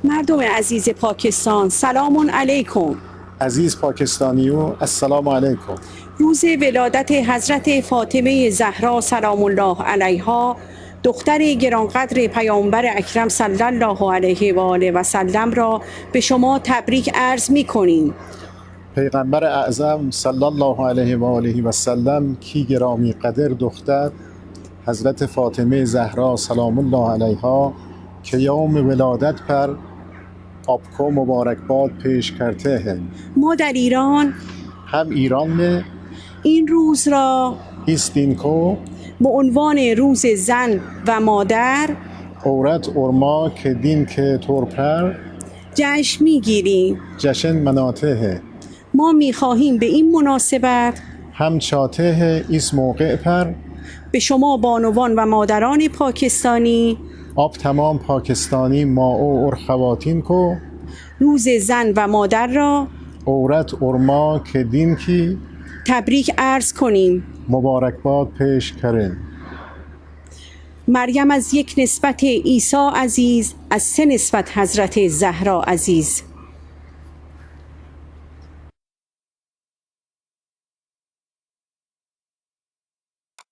مردم عزیز پاکستان سلام علیکم. عزیز پاکستانیو السلام علیکم. روز ولادت حضرت فاطمه زهرا سلام الله علیها، دختر گرانقدر پیامبر اکرم صلی الله علیه و آله و سلم را به شما تبریک عرض می‌کنیم. پیغمبر اعظم صلی الله علیه و آله و سلم کی گرامی قدر دختر حضرت فاطمه زهرا سلام الله علیها که یوم ولادت پر आपको مبارکباد پیش کرتے ہیں. ما در ایران هم ایران में این روز را इस दिन को به عنوان روز زن و مادر عورت और माँ के दिन के तौर पर جشن می‌گیریم. जश्न मनाते हैं. ما می‌خواهیم به این مناسبت हम चाहते हैं इस मौके पर به شما بانوان و مادران پاکستانی आप तमाम पाकिस्तानी माओं और ख़वातीन को روز زن و مادر را औरत और माँ के दिन की تبریک عرض کنیم. मुबारकबाद पेश करें. مریم از یک نسبت عیسی عزیز، از سه نسبت حضرت زهرا عزیز.